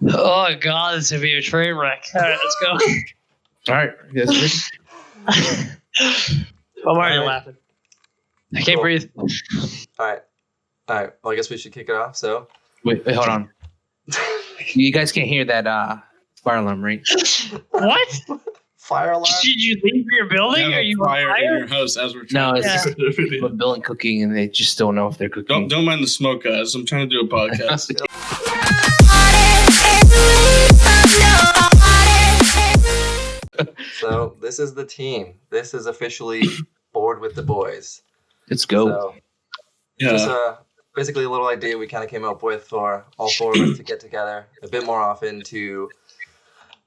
Oh god, this would be a train wreck. All right, let's go. All right. Yes, I'm already laughing. I can't breathe. All right. Well, I guess we should kick it off. So, wait, hold on. You guys can't hear that fire alarm, right? What? Fire alarm? Did you leave your building? Are you on fire in fire? your house as we're No, trying it's to do the video. a building cooking, and they just don't know if they're cooking. Don't mind the smoke, guys. I'm trying to do a podcast. So, this is the team. This is officially Bored with the Boys. Let's go. So, Yeah. just basically a little idea we kind of came up with for all four of us to get together a bit more often to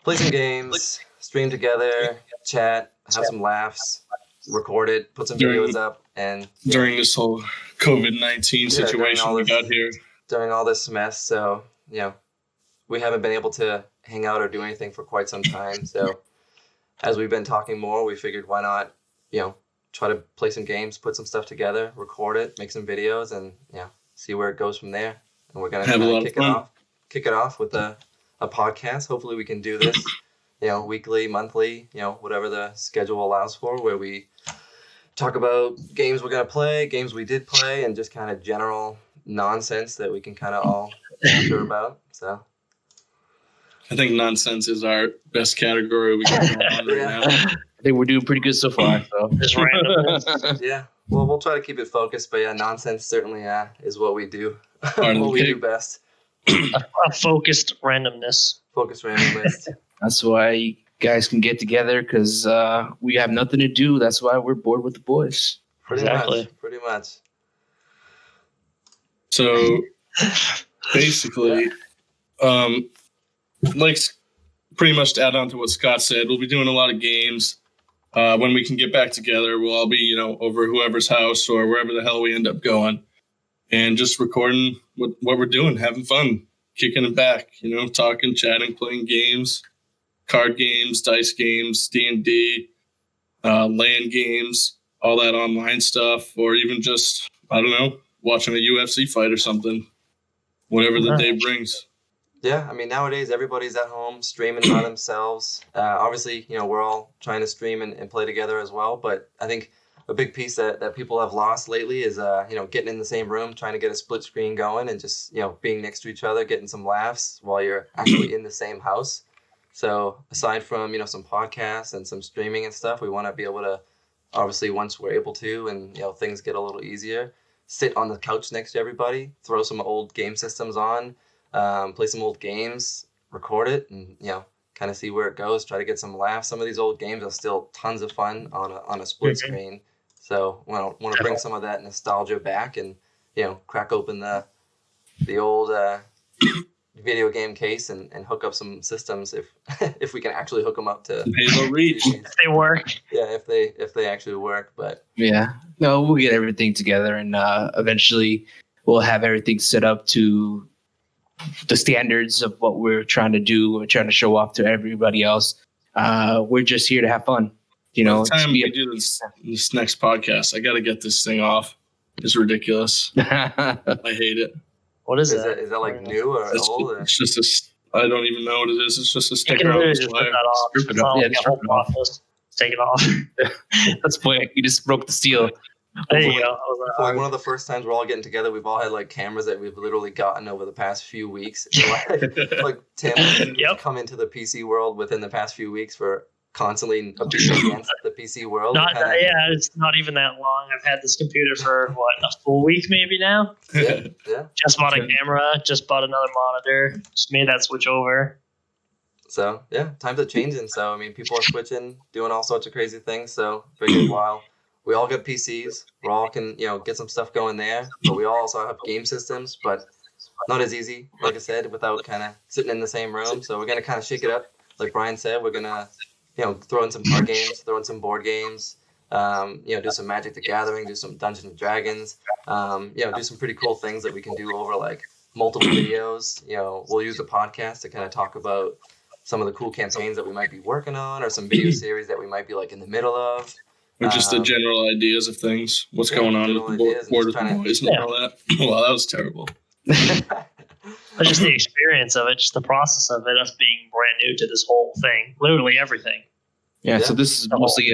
play some games, stream together, chat, have some laughs, record it, put some videos up, and During this whole COVID-19 during situation all we this- got here. during all this mess. So, we haven't been able to hang out or do anything for quite some time. So, as we've been talking more, we figured why not, try to play some games, put some stuff together, record it, make some videos, and see where it goes from there. And we're gonna Have a kinda lot of fun. kick it off with a podcast. Hopefully, we can do this, weekly, monthly, whatever the schedule allows for, where we talk about games we're gonna play, games we did play, and just kind of general nonsense that we can kind of all banter about. So I think nonsense is our best category we can go on right now. I think we're doing pretty good so far. So. Just random. yeah, well, we'll try to keep it focused, but nonsense certainly is what we do, Part of the what we do gig. best. A focused randomness. Focus random list. That's why you guys can get together, because we have nothing to do. That's why we're bored with the boys. Pretty much. So basically, like pretty much to add on to what Scott said, we'll be doing a lot of games. When we can get back together, we'll all be, over whoever's house or wherever the hell we end up going, and just recording what we're doing, having fun, kicking it back, talking, chatting, playing games, card games, dice games, D&D, LAN games, all that online stuff, or even just, I don't know, watching a UFC fight or something, whatever the day brings. Yeah, I mean, nowadays everybody's at home streaming by themselves. Obviously, we're all trying to stream and play together as well. But I think a big piece that people have lost lately is, getting in the same room, trying to get a split screen going, and just, being next to each other, getting some laughs while you're actually in the same house. So aside from, some podcasts and some streaming and stuff, we want to be able to, obviously, once we're able to and, things get a little easier, sit on the couch next to everybody, throw some old game systems on, play some old games, record it, and kind of see where it goes. Try to get some laughs. Some of these old games are still tons of fun on a split screen. So want to bring some of that nostalgia back, and crack open the old video game case and hook up some systems if we can actually hook them up to Halo Reach. If they work. Yeah, if they actually work. But Yeah. No, we'll get everything together, and eventually we'll have everything set up to the standards of what we're trying to do. We're trying to show off to everybody else. We're just here to have fun. By the time we do this next podcast, I got to get this thing off. It's ridiculous. I hate it. What is is that? that like new or old? Or? It's just I don't even know what it is. It's just a You sticker can on literally the just put wire. that off. Strip it It's off. not Yeah, like a just whole strip it off. process. Take it off. That's point. You just broke the seal. There you go. For like one of the first times we're all getting together, we've all had like cameras that we've literally gotten over the past few weeks. Like Tim, Yep. come into the PC world within the past few weeks for constantly being against the PC world. It's not even that long. I've had this computer for a full week maybe now. Yeah. Just bought a camera, just bought another monitor, just made that switch over. So yeah, times are changing. So I mean, people are switching, doing all sorts of crazy things. So figured while we all get PCs, we all can get some stuff going there. But we all also have game systems, but not as easy, like I said, without kind of sitting in the same room. So we're gonna kind of shake it up, like Brian said. We're gonna throw in some card games, throw in some board games. Do some Magic the Gathering, do some Dungeons and Dragons. Do some pretty cool things that we can do over like multiple videos. We'll use the podcast to kind of talk about some of the cool campaigns that we might be working on, or some video series that we might be like in the middle of. Or just the general ideas of things. What's going on with the board of the boys and all that. Wow, that was terrible. But just the experience of it, just the process of it, us being brand new to this whole thing, literally everything. Yeah, so Yeah. this is mostly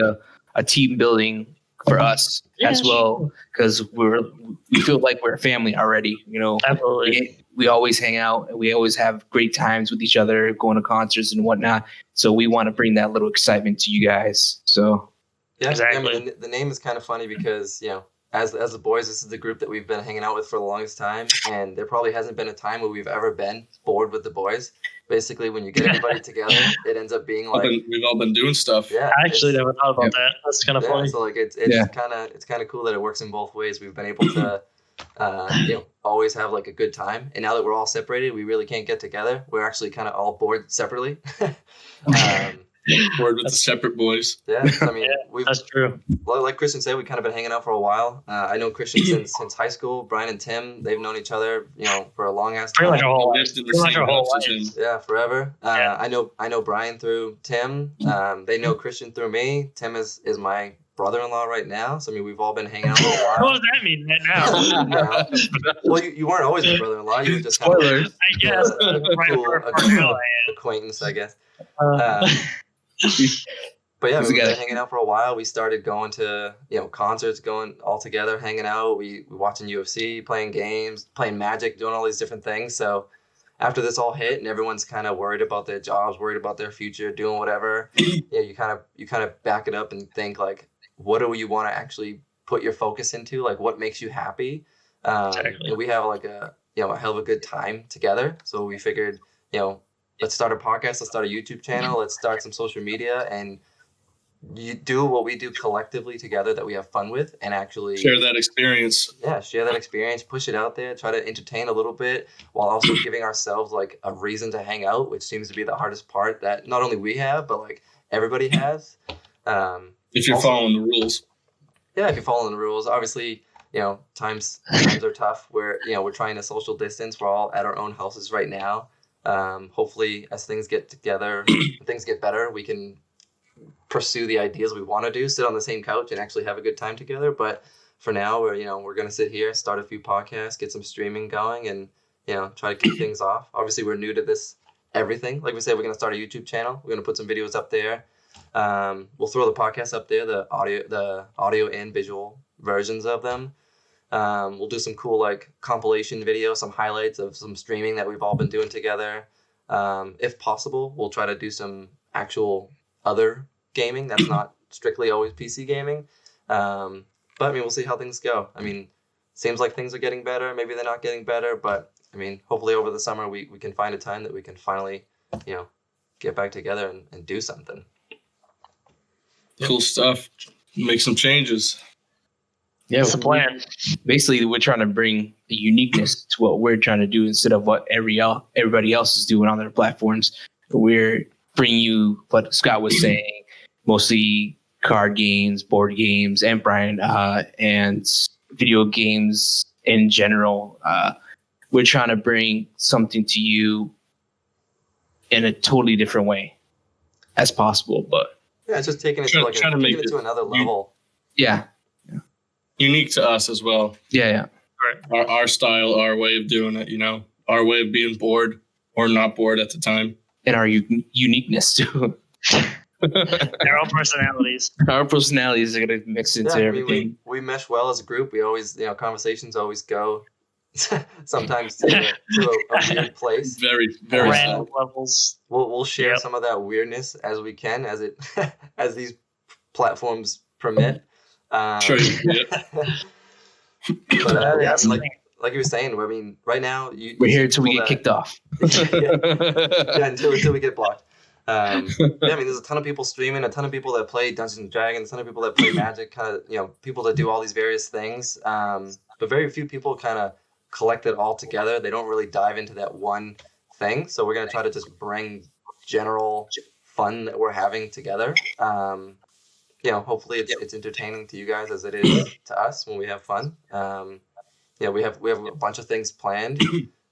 a team building for us as well, because we feel like we're a family already. You know, Absolutely. we always hang out and we always have great times with each other, going to concerts and whatnot. So we want to bring that little excitement to you guys. So Yeah, Exactly. I mean, the name is kind of funny because, you know, as the boys, this is the group that we've been hanging out with for the longest time, and there probably hasn't been a time where we've ever been bored with the boys. Basically, when you get everybody together, it ends up being like, We've all been doing stuff. yeah, I actually it's- never thought about Yep. that. That's kind of yeah, funny. so like it's Yeah. kind of cool that it works in both ways. We've been able to, you know, always have like a good time, and now that we're all separated, we really can't get together. We're actually kind of all bored separately. Bored with the separate boys. Yeah, I mean, Yeah, we've That's true. like Christian said, we've kind of been hanging out for a while. I know Christian since high school. Brian and Tim, they've known each other, you know, for a long ass Pretty time. much our whole life. Lived in the Pretty much same our whole house as life. him. Yeah, forever. Yeah. I know Brian through Tim. They know Christian through me. Tim is my brother-in-law right now. So I mean, we've all been hanging out for a What while. does that mean right now? Well, you weren't always my brother-in-law. You were just kind of spoilers. I guess. Right cool, for a now, cool acquaintance, I guess. I am. But yeah, He's we've got been it. hanging out for a while. We started going to, you know, concerts, going all together, hanging out. We watching UFC, playing games, playing Magic, doing all these different things. So after this all hit and everyone's kind of worried about their jobs, worried about their future, doing whatever, yeah, you kind of back it up and think like, what do you want to actually put your focus into? Like, what makes you happy? Exactly. And we have like a hell of a good time together. So we figured, you know, let's start a podcast, let's start a YouTube channel, let's start some social media, and you do what we do collectively together that we have fun with, and actually Share that experience. share that experience, push it out there, try to entertain a little bit while also giving ourselves like a reason to hang out, which seems to be the hardest part that not only we have, but like everybody has. If you're Also- following the rules. Yeah, if you're following the rules, obviously, you know, times are tough. We're trying to social distance. We're all at our own houses right now. Hopefully, as things get together, things get better, we can pursue the ideas we want to do, sit on the same couch and actually have a good time together. But for now, we're going to sit here, start a few podcasts, get some streaming going, and, you know, try to kick things off. Obviously, we're new to this everything. Like we said, we're going to start a YouTube channel. We're going to put some videos up there. We'll throw the podcast up there, the audio and visual versions of them. We'll do some cool like compilation videos, some highlights of some streaming that we've all been doing together. If possible, we'll try to do some actual other gaming that's not strictly always PC gaming. But I mean, we'll see how things go. I mean, seems like things are getting better. Maybe they're not getting better, but I mean, hopefully over the summer we can find a time that we can finally, you know, get back together and do something. Cool stuff. Make some changes. Yeah, It's a plan. basically we're trying to bring the uniqueness to what we're trying to do instead of what everybody else is doing on their platforms. We're bringing you what Scott was saying, mostly card games, board games, and Brian, and video games in general. We're trying to bring something to you in a totally different way as possible. But Yeah, it's just taking it to like Trying to make taking it to it another level. yeah, Unique to us as well. yeah. Our style, our way of doing it, you know, our way of being bored or not bored at the time. And our uniqueness too. Their own personalities. Our personalities are gonna mix into Yeah, I mean, everything. we mesh well as a group. We always, conversations always go sometimes to a weird place. Very, very Random levels. We'll share Yep. some of that weirdness as we can, as it as these platforms permit. Sure. Yeah. But yeah, That's I the mean, thing. like you were saying, I mean, right now We're here until we get kicked off. Yeah, until we get blocked. Yeah, I mean, there's a ton of people streaming, a ton of people that play Dungeons and Dragons, a ton of people that play Magic, kind of, people that do all these various things. But very few people kind of collect it all together. They don't really dive into that one thing. So we're going to try to just bring general fun that we're having together. Hopefully it's entertaining to you guys as it is to us when we have fun. We have a bunch of things planned.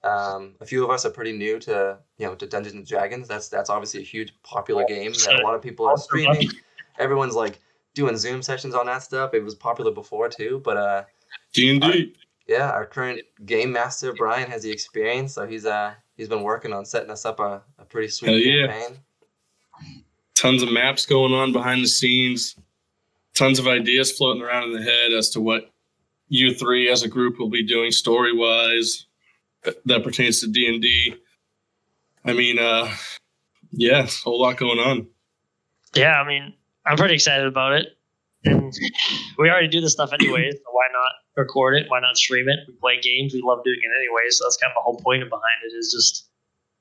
A few of us are pretty new to Dungeons and Dragons. That's obviously a huge popular game that a lot of people are streaming. Everyone's like doing Zoom sessions on that stuff. It was popular before too, but D&D. our current game master Brian has the experience, so he's He's been working on setting us up a pretty sweet Hell yeah. campaign. Tons of maps going on behind the scenes. Tons of ideas floating around in the head as to what you three as a group will be doing story-wise that pertains to D&D. I mean, yeah, a whole lot going on. Yeah, I mean, I'm pretty excited about it. And we already do this stuff anyway, so why not record it? Why not stream it? We play games. We love doing it anyway, so that's kind of the whole point behind it is just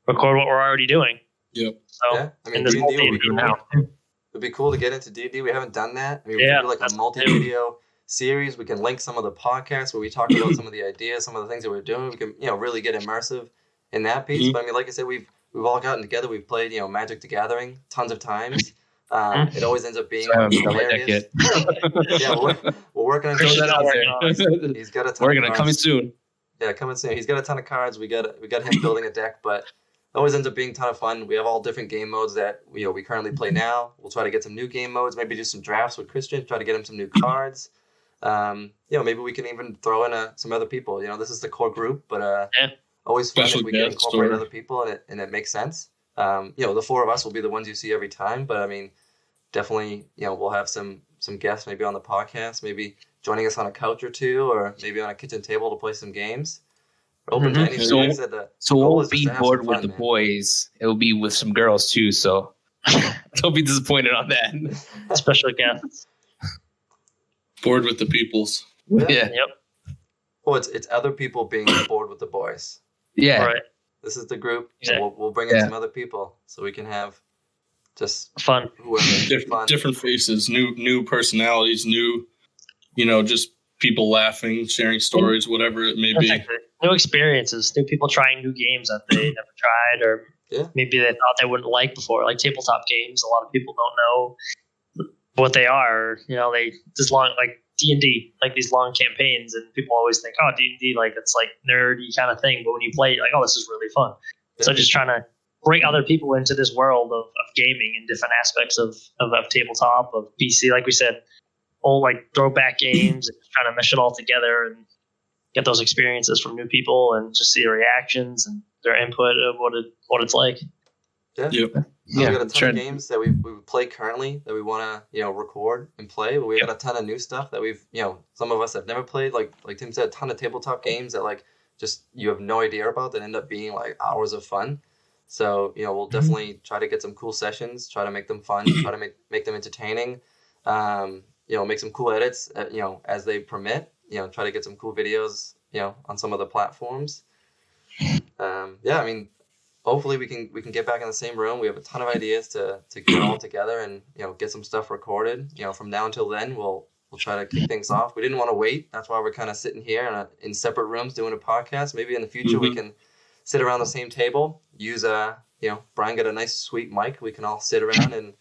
record what we're already doing. Yep. So, Yeah, I mean, and this D&D whole thing would be cool. now. It'd be cool to get into D&D. We haven't done that. I mean, we Yeah, can do like a that's multi-video series. We can link some of the podcasts where we talk about some of the ideas, some of the things that we're doing. We can, really get immersive in that piece. But I mean, like I said, we've all gotten together. We've played, Magic the Gathering tons of times. It always ends up being I haven't done that hilarious. yet. Yeah, we're working on Christian's Throw that out working on it. there. He's got a ton We're of gonna cards. coming soon. Yeah, coming soon. He's got a ton of cards. We got him building a deck, but it always ends up being a ton of fun. We have all different game modes that we currently play now. We'll try to get some new game modes, maybe do some drafts with Christian, try to get him some new cards. Maybe we can even throw in some other people. This is the core group, but always fun Special if we can guests incorporate or- other people and it makes sense. The four of us will be the ones you see every time, but I mean, definitely, we'll have some guests maybe on the podcast, maybe joining us on a couch or two, or maybe on a kitchen table to play some games. We're open to Mhm. anything. So- Like I said, the So goal we'll is just be to have bored some with fun, the man. boys. It'll be with some girls too. So don't be disappointed on that. Special guests. Bored with the peoples. Yeah. Yeah. Yep. Well, it's other people being bored with the boys. Yeah. Right. This is the group. Exactly. We'll bring in Yeah. some other people so we can have just Fun. whoever. Fun. Different faces, new personalities, new, just people laughing, sharing stories, whatever it may be. Exactly. New experiences, new people trying new games that they never tried, or Yeah. maybe they thought they wouldn't like before, like tabletop games. A lot of people don't know what they are. They just long like D&D, like these long campaigns, and people always think, oh, D&D, like it's like nerdy kind of thing. But when you play, you're like, oh, this is really fun. So Yeah. just trying to bring other people into this world of gaming and different aspects of tabletop, of PC, like we said, old like throwback games, and trying to mesh it all together and get those experiences from new people and just see their reactions and their input of what it's like. Yeah. Yep. So Yeah, we got a ton sure. of games that we play currently that we want to record and play, but we got a ton of new stuff that we've some of us have never played, like Tim said, a ton of tabletop games that like just you have no idea about that end up being like hours of fun. So we'll definitely try to get some cool sessions, try to make them fun, try to make them entertaining, make some cool edits as they permit, try to get some cool videos on some of the platforms. I mean, hopefully we can get back in the same room. We have a ton of ideas to get all together and get some stuff recorded. From now until then, we'll try to kick things off. We didn't want to wait. That's why we're kind of sitting here in separate rooms doing a podcast. Maybe in the future we can sit around the same table. Use Brian got a nice sweet mic. We can all sit around and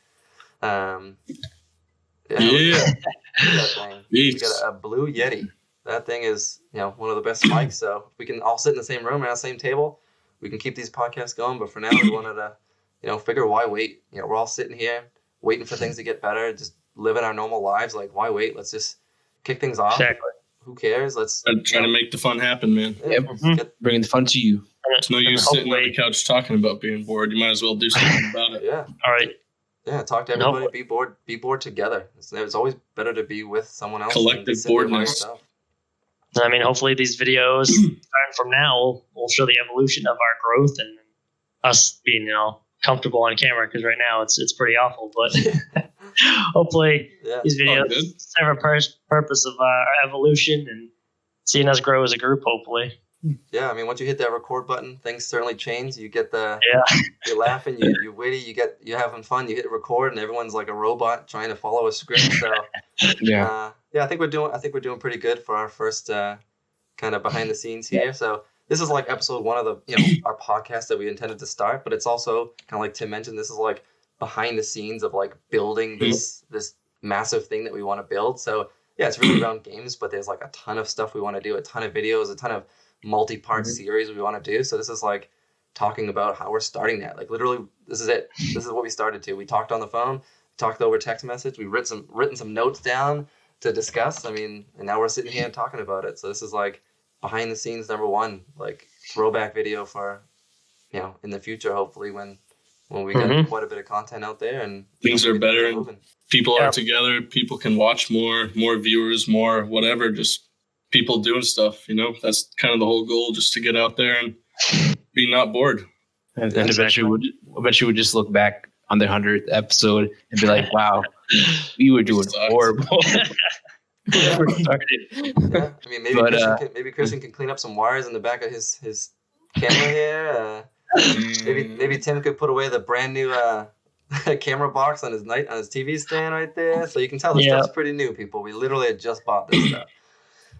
Yeah. that thing. We got a Blue Yeti. That thing is one of the best mics. So if we can all sit in the same room around the same table, we can keep these podcasts going. But for now, we wanted to, figure why wait? We're all sitting here waiting for things to get better, just living our normal lives. Like, why wait? Let's just kick things off. Exactly. Who cares? Let's Trying to make the fun happen, man. Yep. Bringing the fun to you. It's no use sitting on the couch talking about being bored. You might as well do something about it. Yeah. All right. Yeah, talk to everybody. Be bored together. It's always better to be with someone else. than Collective to sit there by boredness. yourself. I mean, hopefully these videos starting from now will show the evolution of our growth and us being comfortable on camera, because right now it's pretty awful. But hopefully Yeah. these videos good. serve a purpose of our evolution and seeing us grow as a group. Hopefully. Yeah, I mean, once you hit that record button, things certainly change. You get Yeah. you're laughing, you're witty, you're having fun. You hit record, and everyone's like a robot trying to follow a script. So, Yeah. I think we're doing pretty good for our first kind of behind the scenes here. So this is like episode 1 of the our podcast that we intended to start, but it's also kind of like Tim mentioned. This is like behind the scenes of like building this massive thing that we want to build. So yeah, it's really around games, but there's like a ton of stuff we want to do, a ton of videos, a ton of multi-part series we want to do. So this is like talking about how we're starting that. Like literally, this is it. This is what we started to. We talked on the phone, talked over text message. We written some notes down to discuss. I mean, and now we're sitting here and talking about it. So this is like behind the scenes #1, like throwback video for in the future, hopefully when we get quite a bit of content out there and things are better and moving. people are together, people can watch more viewers, more whatever, just people doing stuff, that's kind of the whole goal, just to get out there and be not bored. And eventually we'll just look back on the 100th episode and be like, wow, we were doing horrible. Yeah. I mean, maybe Christian can clean up some wires in the back of his camera here. Maybe Tim could put away the brand new camera box on his TV stand right there, so you can tell this stuff's pretty new. People, we literally had just bought this stuff.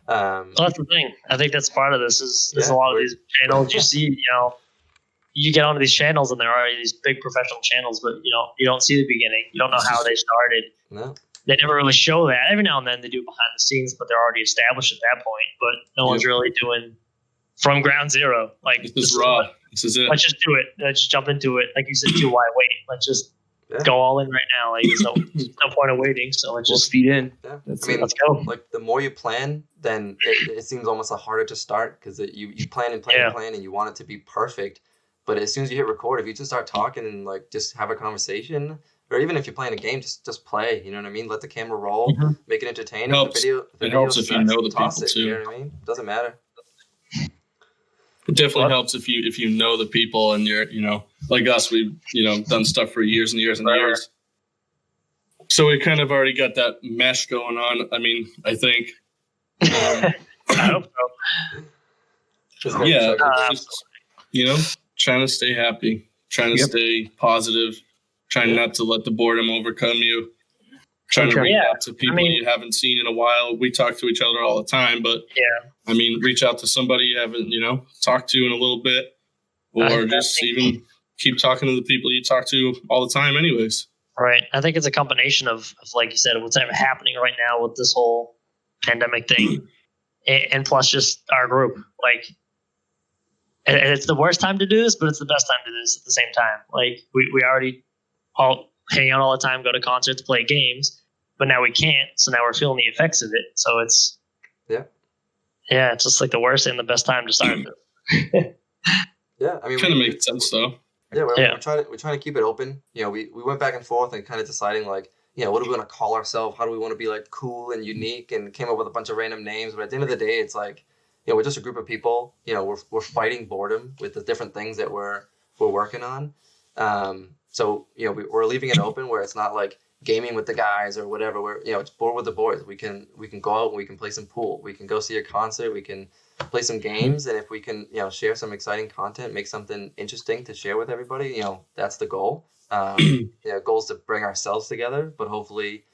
Well, that's the thing. I think that's part of this. Is a lot of these channels you see. You get onto these channels and there are these big professional channels, but you don't see the beginning. You don't know how they started. No. They never really show that. Every now and then they do behind the scenes, but they're already established at that point. But no one's really doing from ground zero. Like this is raw. This is it. Let's just do it. Let's just jump into it. Like you said, too, why wait? Let's just go all in right now. Like there's no point of waiting. So let's just feed in. Yeah. Let's go. Like the more you plan, then it seems almost harder to start because you plan and and you want it to be perfect. But as soon as you hit record, if you just start talking and like just have a conversation, or even if you're playing a game, just play. You know what I mean? Let the camera roll, make it entertaining. It helps if you know the people too. You know what I mean? Doesn't matter. It definitely helps if you know the people and you're like us. We've done stuff for years and years and years. So we kind of already got that mesh going on. I mean, I think. I hope so. Yeah, just, trying to stay happy, trying to stay positive, trying not to let the boredom overcome you, trying to reach out to people you haven't seen in a while. We talk to each other all the time, but I mean, reach out to somebody you haven't, talked to in a little bit, or just even keep talking to the people you talk to all the time anyways. Right. I think it's a combination of like you said, what's happening right now with this whole pandemic thing, and plus just our group. Like, and it's the worst time to do this, but it's the best time to do this at the same time. Like we already all hang out all the time, go to concerts, play games, but now we can't. So now we're feeling the effects of it. So it's it's just like the worst and the best time to start this. Yeah, I mean, kind of makes sense though. Yeah, we're trying to keep it open. We went back and forth and kind of deciding like, what do we want to call ourselves? How do we want to be like cool and unique? And came up with a bunch of random names. But at the end of the day, it's like, we're just a group of people. We're fighting boredom with the different things that we're working on. So we're leaving it open where it's not like gaming with the guys or whatever. We're it's bored with the boys. We can go out and we can play some pool. We can go see a concert. We can play some games, and if we can share some exciting content, make something interesting to share with everybody, that's the goal. Goal is to bring ourselves together, but hopefully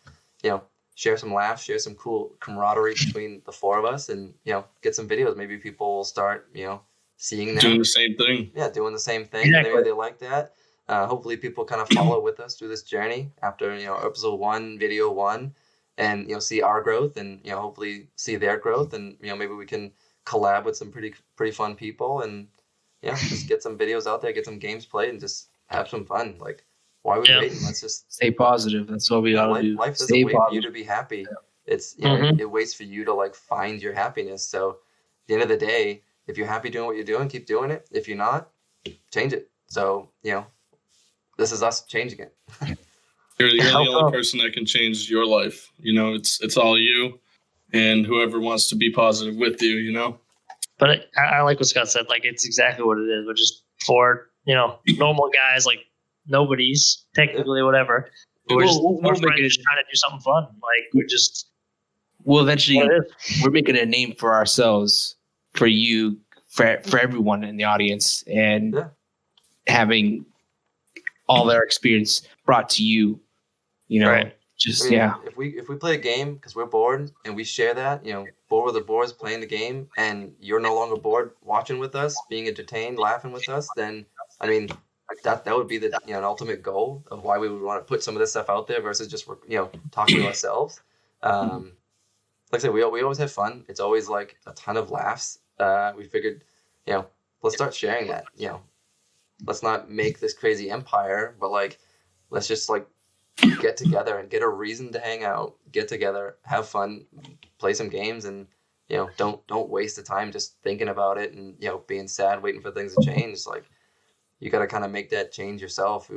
share some laughs, share some cool camaraderie between the four of us, and get some videos. Maybe people will start seeing that, doing the same thing. Yeah, doing the same thing. Exactly. Maybe they like that. Hopefully people kind of follow with us through this journey after episode 1, video 1, and see our growth, and hopefully see their growth, and maybe we can collab with some pretty fun people, and just get some videos out there, get some games played, and just have some fun. Like, why are we waiting? Let's just stay positive. That's what we gotta do. Life doesn't wait for you to be happy. It's it waits for you to like find your happiness. So at the end of the day, if you're happy doing what you're doing, keep doing it. If you're not, change it. So this is us changing it. You're the only person that can change your life. It's all you, and whoever wants to be positive with you. But I like what Scott said. Like, it's exactly what it is. We're just four normal guys, like nobodies technically, whatever. We're just trying to do something fun. Like, we'll eventually we're making a name for ourselves, for you, for everyone in the audience, and having all their experience brought to you. Right. Just If we play a game because we're bored and we share that, bored with the boys playing the game, and you're no longer bored watching with us, being entertained, laughing with us, then I mean, like that would be the an ultimate goal of why we would want to put some of this stuff out there versus just talking to ourselves. Like I said, we always have fun. It's always like a ton of laughs. We figured, let's start sharing that. Let's not make this crazy empire, but like, let's just like get together and get a reason to hang out, get together, have fun, play some games, and don't waste the time just thinking about it and being sad, waiting for things to change. Like, you got to kind of make that change yourself.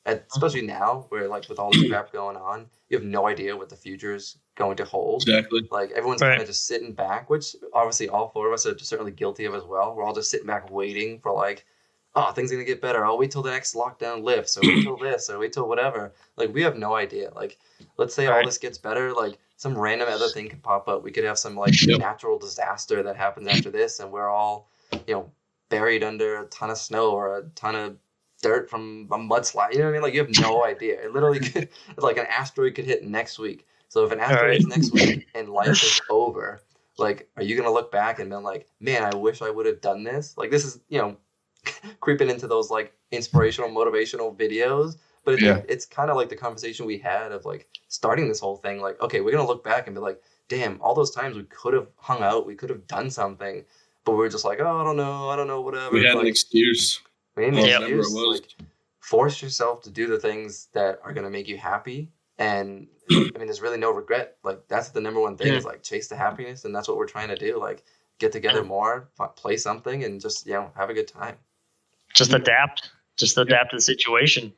Especially now, where like with all this crap going on, you have no idea what the future's going to hold. Exactly. Like everyone's kind of just sitting back, which obviously all four of us are certainly guilty of as well. We're all just sitting back waiting for like, oh, things are gonna get better. I'll wait till the next lockdown lifts, or wait till this, or wait till whatever. Like we have no idea. Like let's say all this gets better, like some random other thing could pop up. We could have some like natural disaster that happens after this, and we're all, buried under a ton of snow or a ton of dirt from a mudslide. You know what I mean? Like you have no idea. It literally could, like an asteroid could hit next week. So if an asteroid hits next week and life is over, like, are you gonna look back and be like, man, I wish I would have done this? Like this is, creeping into those like inspirational, motivational videos. But it's kind of like the conversation we had of like starting this whole thing. Like, okay, we're gonna look back and be like, damn, all those times we could have hung out, we could have done something, but we were just like, oh, I don't know, whatever. We had like, an excuse. We had an excuse. Like, force yourself to do the things that are gonna make you happy. And I mean, there's really no regret. Like that's the number one thing is like chase the happiness, and that's what we're trying to do. Like get together more, play something, and just have a good time. Just adapt to the situation.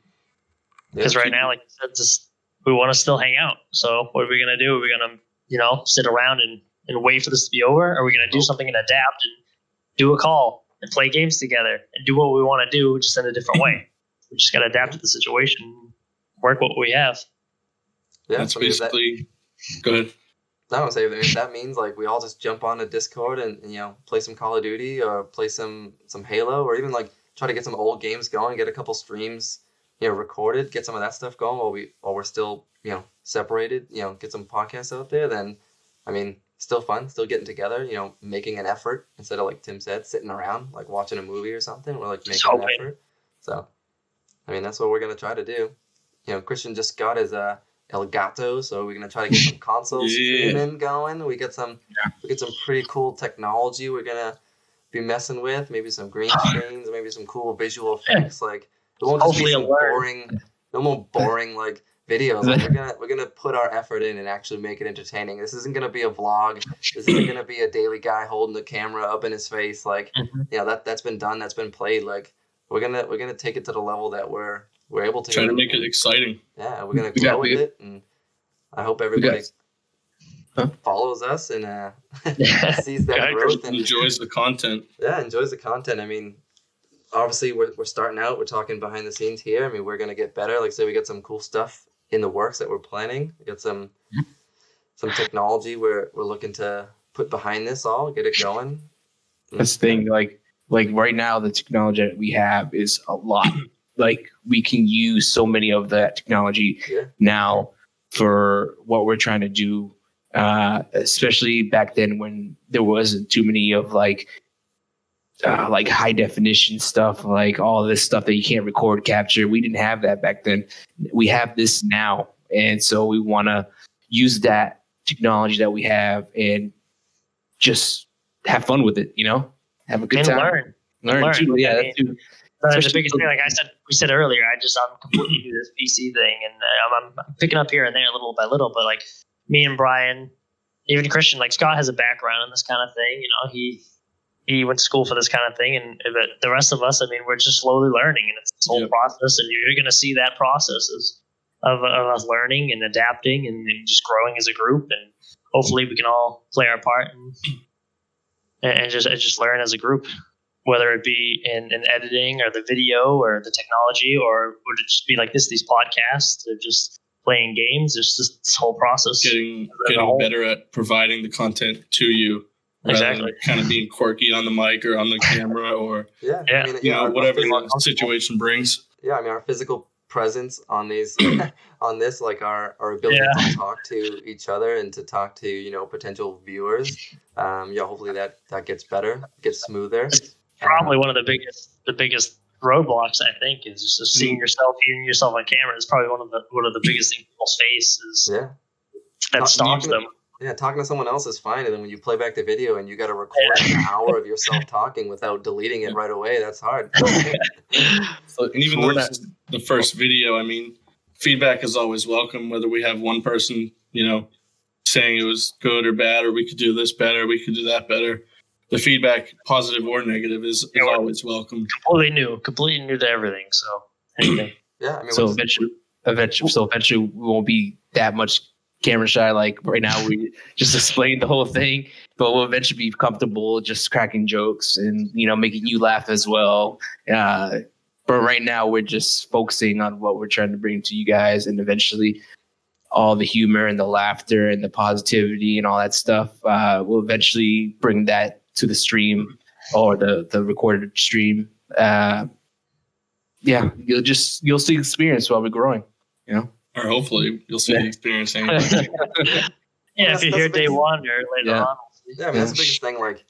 Because right now, like you said, we want to still hang out. So what are we gonna do? Are we gonna sit around and wait for this to be over? Or are we gonna do something and adapt and do a call and play games together and do what we want to do, just in a different way? We just gotta adapt to the situation, work what we have. Yeah, that's basically. Go ahead. I don't say if that means like we all just jump on a Discord and play some Call of Duty or play some Halo, or even like try to get some old games going, get a couple streams recorded, get some of that stuff going while we're still separated, get some podcasts out there. Then I mean, still fun, still getting together, making an effort instead of like Tim said, sitting around like watching a movie or something. We're like making an effort. So I mean, that's what we're gonna try to do. Christian just got his Elgato, so we're gonna try to get some console streaming going. We get some pretty cool technology we're gonna be messing with. Maybe some green screens, maybe some cool visual effects. Like it won't just be some boring like videos. Like, we're gonna put our effort in and actually make it entertaining. This isn't gonna be a vlog. This isn't gonna be a daily guy holding the camera up in his face. Like that's been done. That's been played. Like we're gonna take it to the level that we're able to try to make it exciting. Yeah, we're gonna grow with it, and I hope everybody follows us and sees that growth and enjoys the content. Yeah, enjoys the content. I mean, obviously we're starting out. We're talking behind the scenes here. I mean, we're gonna get better. Like I said, we got some cool stuff in the works that we're planning. We got some technology we're looking to put behind this all, get it going. That's the thing. Like right now, the technology that we have is a lot. Like we can use so many of that technology now for what we're trying to do, especially back then when there wasn't too many of like high definition stuff, like all this stuff that you can't record, capture. We didn't have that back then. We have this now. And so we want to use that technology that we have and just have fun with it, have a good time. Learn too. Yeah, that's too. The biggest thing, like we said earlier, I'm completely new to this PC thing, and I'm picking up here and there little by little. But like me and Brian, even Christian, like Scott has a background in this kind of thing. He went to school for this kind of thing, and the rest of us, I mean, we're just slowly learning, and it's this whole process, and you're going to see that process of us learning and adapting and just growing as a group, and hopefully we can all play our part and just learn as a group. Whether it be in editing or the video or the technology, or would it just be like these podcasts or just playing games? There's just this whole process. Getting better at providing the content to you. Exactly. Kind of being quirky on the mic or on the camera or I mean, whatever the situation brings. Yeah, I mean, our physical presence on these on this, like our ability to talk to each other and to talk to potential viewers. Hopefully that gets better, gets smoother. Probably one of the biggest roadblocks, I think, is just seeing yourself, hearing yourself on camera. Is probably one of the biggest things people face is that stops them. Yeah, talking to someone else is fine, and then when you play back the video and you got to record an hour of yourself talking without deleting it right away, that's hard. And even though this is the first video, I mean, feedback is always welcome. Whether we have one person, saying it was good or bad, or we could do this better, we could do that better. the feedback, positive or negative, is always welcome. Completely new to everything. So anything. Yeah, I mean, So eventually we won't be that much camera shy. Like right now, we just explained the whole thing, but we'll eventually be comfortable just cracking jokes and making you laugh as well. But right now, we're just focusing on what we're trying to bring to you guys, and eventually, all the humor and the laughter and the positivity and all that stuff. We'll eventually bring that to the stream or the recorded stream. Yeah, you'll see experience while we're growing, or hopefully you'll see the experience anyway. Yeah, if you're here day one or later on. Yeah, I mean that's the biggest thing. Like,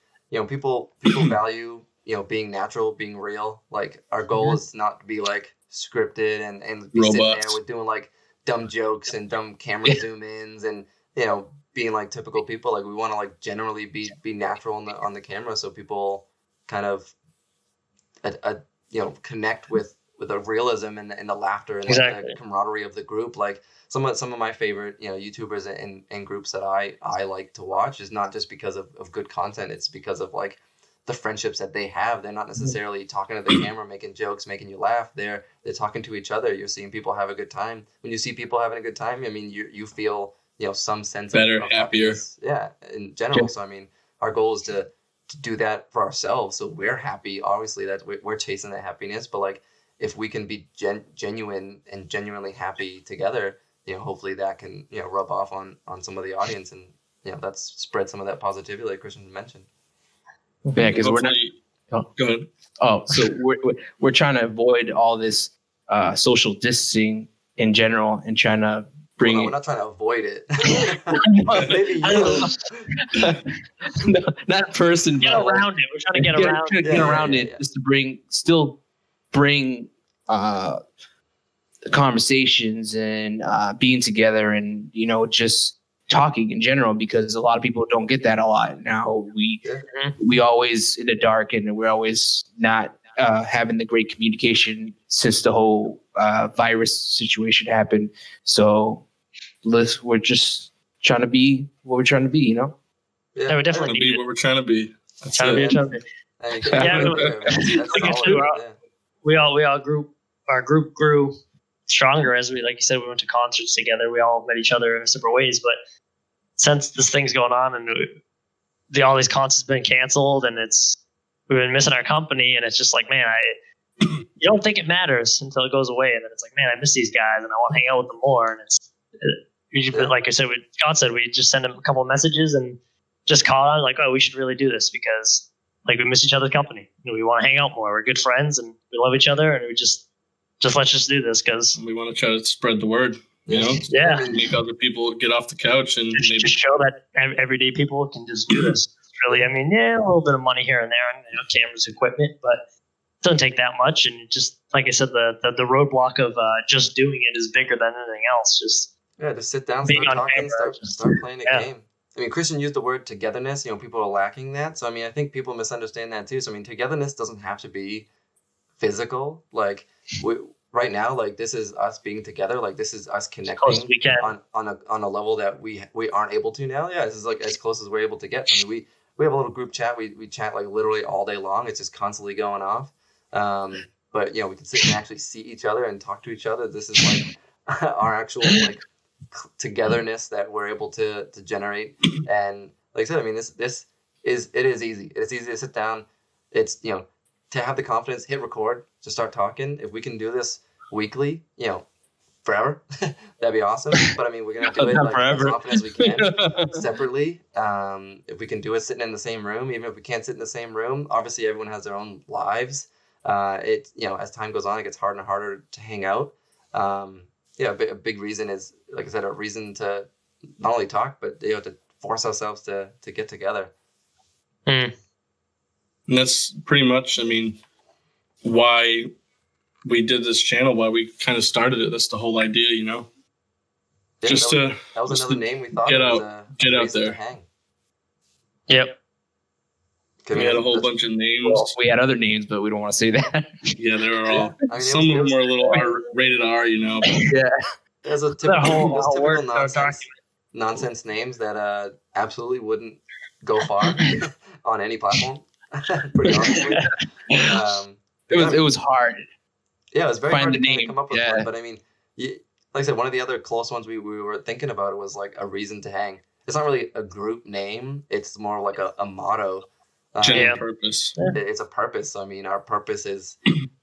people value being natural, being real. Like, our goal is not to be like scripted and be sitting there with doing like dumb jokes and dumb camera zoom ins and being like typical people. Like, we want to like generally be natural on the camera, so people kind of connect with the realism and the laughter and exactly. the camaraderie of the group. Like, some of my favorite YouTubers and groups that I like to watch is not just because of good content. It's because of like the friendships that they have. They're not necessarily talking to the camera, making jokes, making you laugh. They're talking to each other. You're seeing people have a good time. When you see people having a good time, I mean, you feel some sense better, of happier. Yeah, in general. So I mean, our goal is to do that for ourselves, so we're happy. Obviously, that we're chasing that happiness. But like, if we can be genuine and genuinely happy together, hopefully that can rub off on some of the audience, and that's spread some of that positivity like Christian mentioned. Yeah, because we're not. Go ahead. Oh, so we're trying to avoid all this social distancing in general and trying to bring. Well, no, we're not trying to avoid it. Maybe you. No, not person. Get around it. We're trying to get around it just to bring conversations and being together and just talking in general, because a lot of people don't get that a lot now. We always in the dark, and we're always not having the great communication since the whole virus situation happened. So we're just trying to be what we're trying to be, Yeah, we definitely be what we're trying to be. We all our group grew stronger as we, like you said, we went to concerts together. We all met each other in separate ways, but since this thing's going on and all these concerts been canceled, and we've been missing our company, and it's just like, man, you don't think it matters until it goes away, and then it's like, man, I miss these guys and I want to hang out with them more. And like I said, Scott said, we just send them a couple of messages and just call on like, oh, we should really do this because like we miss each other's company. We want to hang out more. We're good friends and we love each other, and we just let's just do this because we want to try to spread the word. Make other people get off the couch and maybe just show that everyday people can just do this. It's really, I mean, a little bit of money here and there, and cameras, equipment, but it doesn't take that much. And it just, like I said, the roadblock of just doing it is bigger than anything else. Just sit down, start talking, start playing a game. I mean, Christian used the word togetherness. People are lacking that. So I mean, I think people misunderstand that too. So I mean, togetherness doesn't have to be physical. Like right now, like this is us being together. Like this is us connecting on a level that we aren't able to now. Yeah, this is like as close as we're able to get. I mean, we have a little group chat. We chat like literally all day long. It's just constantly going off. But we can sit and actually see each other and talk to each other. This is like our actual like togetherness that we're able to generate. And like I said, I mean, it is easy. It's easy to sit down. It's to have the confidence, hit record, to start talking. If we can do this weekly, forever, that'd be awesome. But I mean, we're gonna do it like as often as we can, separately. If we can do it sitting in the same room, even if we can't sit in the same room, obviously everyone has their own lives. As time goes on, it gets harder and harder to hang out. A big reason is, like I said, a reason to not only talk, but to force ourselves to get together. And that's pretty much, I mean, why we did this channel, why we kind of started it. That's the whole idea, Yeah, that was another name we thought. Get out there. Hang. Yep. We had a whole bunch of names. Well, we had other names, but we don't want to say that. Yeah, they were all. Some of them were a little rated R, But. Yeah. There's a typical nonsense names that absolutely wouldn't go far. on any platform. Pretty honestly. It was hard. Yeah, it was very Find hard the to kind of name. come up with Yeah. one. But I mean, like I said, one of the other close ones we were thinking about was like a reason to hang. It's not really a group name. It's more like a motto. General purpose. It's a purpose. I mean, our purpose is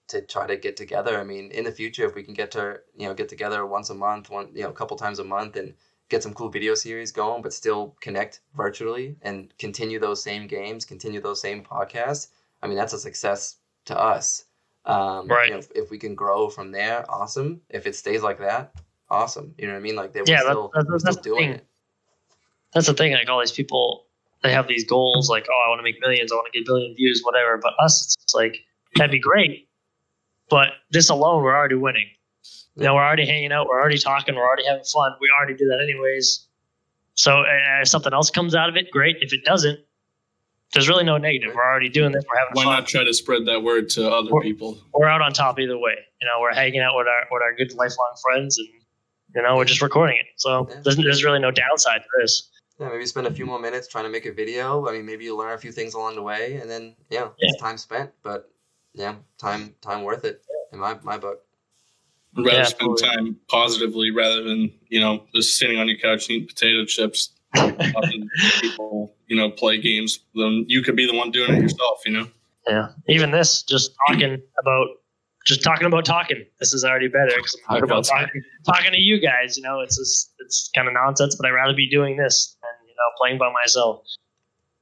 to try to get together. I mean, in the future, if we can get together once a month, a couple times a month, and get some cool video series going, but still connect virtually and continue those same games, continue those same podcasts. I mean, that's a success to us. Right. If we can grow from there, awesome. If it stays like that, awesome. You know what I mean? Like we're Yeah, still that's doing the it. That's the thing. Like all these people, they have these goals. Like, oh, I want to make millions. I want to get 1 billion views, whatever. But us, it's like that'd be great. But this alone, we're already winning. You know, we're already hanging out. We're already talking. We're already having fun. We already do that anyways. So if something else comes out of it, great. If it doesn't, there's really no negative. We're already doing this. We're having Why fun. not try to spread that word to other people? We're out on top either way. You know, we're hanging out with our good lifelong friends, and you know, we're just recording it. So there's really no downside to this. Yeah, maybe spend a few more minutes trying to make a video. I mean, maybe you'll learn a few things along the way, and then it's time spent. But time worth it in my book. I'd rather spend time positively rather than just sitting on your couch eating potato chips. Watching people play games. Then you could be the one doing it yourself. Yeah. Even this, just talking about talking. This is already better because I'm talking to you guys. It's kind of nonsense, but I'd rather be doing this than playing by myself.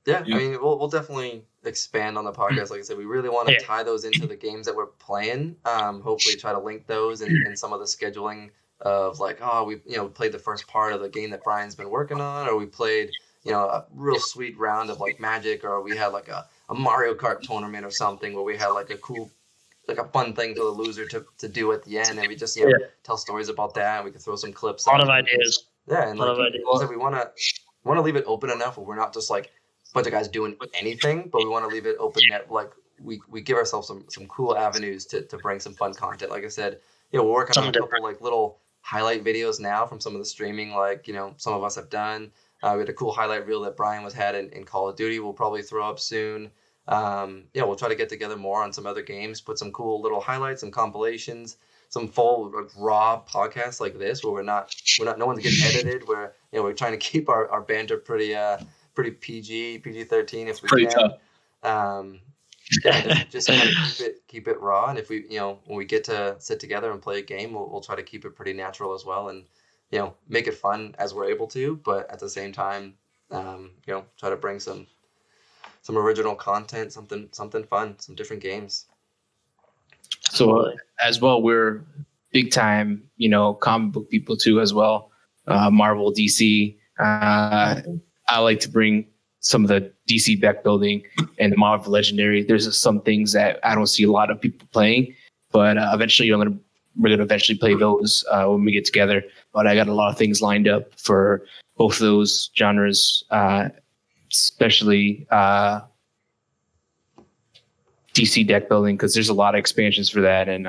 Yeah, I mean, we'll definitely expand on the podcast. Like I said, we really want to tie those into the games that we're playing. Hopefully, try to link those in some of the scheduling of like, we played the first part of the game that Brian's been working on, or we played a real sweet round of like Magic, or we had like a Mario Kart tournament or something where we had like a cool, like a fun thing for the loser to do at the end, and we just tell stories about that, and we can throw some clips. A lot of ideas. Yeah, and like we want to leave it open enough where we're not just like a bunch of guys doing anything, but we want to leave it open that like we give ourselves some cool avenues to bring some fun content. Like I said, we're working on a couple like little highlight videos now from some of the streaming, like some of us have done. We had a cool highlight reel that Brian had in Call of Duty. We'll probably throw up soon. We'll try to get together more on some other games, put some cool little highlights, some compilations, some full raw podcasts like this where no one's getting edited. Where we're trying to keep our banter pretty PG-13 if we pretty can. Tough. Just kind of keep it raw, and if we when we get to sit together and play a game, we'll try to keep it pretty natural as well, and make it fun as we're able to, but at the same time try to bring some original content, something fun, some different games. So as well, we're big time comic book people too as well. Marvel, DC. I like to bring some of the DC deck building and the Marvel Legendary. There's some things that I don't see a lot of people playing, but eventually we're gonna eventually play those when we get together. But I got a lot of things lined up for both of those genres, especially DC deck building, because there's a lot of expansions for that, and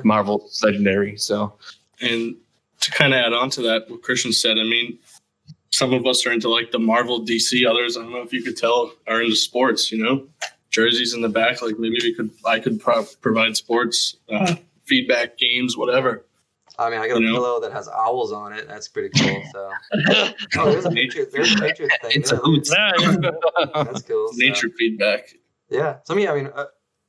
Marvel Legendary. So, and to kind of add on to that, what Christian said, I mean, some of us are into like the Marvel, DC. Others, I don't know if you could tell, are into sports. Jerseys in the back. Like maybe I could provide sports feedback, games, whatever. I mean, I got a pillow that has owls on it. That's pretty cool. So, there's a Patriots thing. It's a hoot. That's cool. Nature feedback. Yeah. So I mean,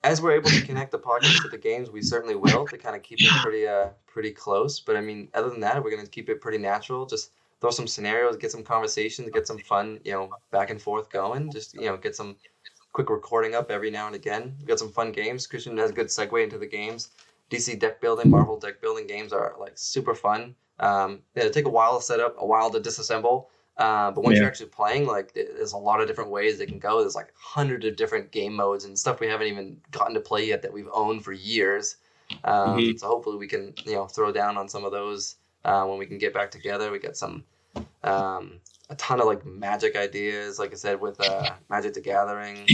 as we're able to connect the podcast to the games, we certainly will to kind of keep it pretty close. But I mean, other than that, we're going to keep it pretty natural. Just throw some scenarios, get some conversations, get some fun, back and forth going. Just get some quick recording up every now and again. We got some fun games. Christian has a good segue into the games. DC deck building, Marvel deck building games are like super fun. They take a while to set up, a while to disassemble. But once you're actually playing, like there's a lot of different ways they can go. There's like hundreds of different game modes and stuff we haven't even gotten to play yet that we've owned for years. So hopefully we can throw down on some of those when we can get back together. We got some a ton of like Magic ideas, like I said, with Magic the Gathering.